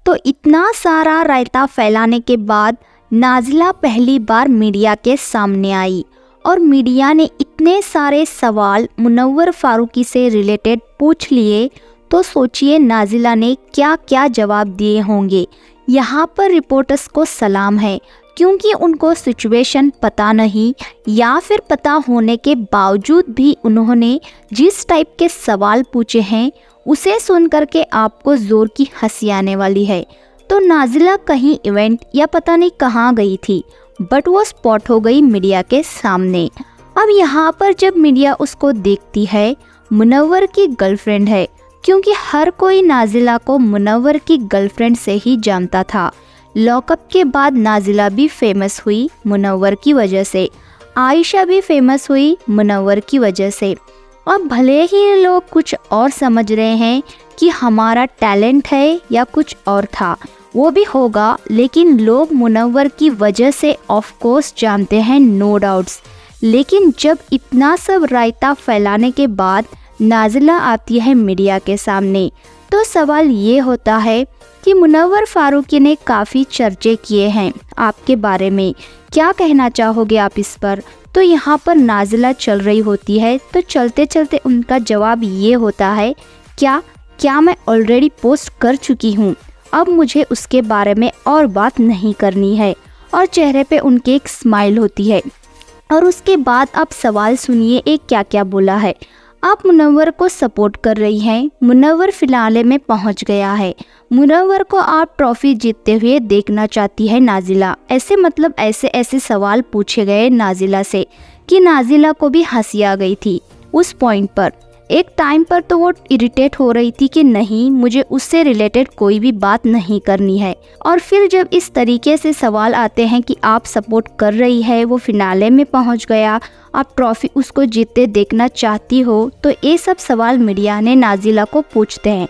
तो इतना सारा रायता फैलाने के बाद नाज़िला पहली बार मीडिया के सामने आई और मीडिया ने इतने सारे सवाल मुनव्वर फारूकी से रिलेटेड पूछ लिए, तो सोचिए नाज़िला ने क्या क्या जवाब दिए होंगे। यहाँ पर रिपोर्टर्स को सलाम है, क्योंकि उनको सिचुएशन पता नहीं या फिर पता होने के बावजूद भी उन्होंने जिस टाइप के सवाल पूछे हैं उसे सुन कर के आपको ज़ोर की हंसी आने वाली है। तो नाज़िला कहीं इवेंट या पता नहीं कहाँ गई थी, बट वो स्पॉट हो गई मीडिया के सामने। अब यहाँ पर जब मीडिया उसको देखती है, मुनव्वर की गर्लफ्रेंड है, क्योंकि हर कोई नाज़िला को मुनव्वर की गर्लफ्रेंड से ही जानता था। लॉकअप के बाद नाज़िला भी फेमस हुई मुनव्वर की वजह से, आयशा भी फेमस हुई मुनव्वर की वजह से। अब भले ही लोग कुछ और समझ रहे हैं कि हमारा टैलेंट है या कुछ और था, वो भी होगा, लेकिन लोग मुनव्वर की वजह से ऑफ कोर्स जानते हैं, नो डाउट्स। लेकिन जब इतना सब रायता फैलाने के बाद नाज़िला आती है मीडिया के सामने, तो सवाल ये होता है कि मुनव्वर फारूकी ने काफ़ी चर्चे किए हैं आपके बारे में, क्या कहना चाहोगे आप इस पर। तो यहाँ पर नाज़िला चल रही होती है, तो चलते चलते उनका जवाब ये होता है, क्या मैं ऑलरेडी पोस्ट कर चुकी हूँ, अब मुझे उसके बारे में और बात नहीं करनी है। और चेहरे पे उनके एक स्माइल होती है। और उसके बाद आप सवाल सुनिए एक क्या क्या बोला है। आप मुनव्वर को सपोर्ट कर रही हैं, मुनव्वर फिनाले में पहुंच गया है, मुनव्वर को आप ट्रॉफी जीतते हुए देखना चाहती है नाज़िला। ऐसे ऐसे सवाल पूछे गए नाज़िला से कि नाज़िला को भी हंसी आ गई थी उस पॉइंट पर। एक टाइम पर तो वो इरिटेट हो रही थी कि नहीं, मुझे उससे रिलेटेड कोई भी बात नहीं करनी है। और फिर जब इस तरीके से सवाल आते हैं कि आप सपोर्ट कर रही है, वो फिनाले में पहुंच गया, आप ट्रॉफी उसको जीतते देखना चाहती हो, तो ये सब सवाल मीडिया ने नाज़िला को पूछते हैं।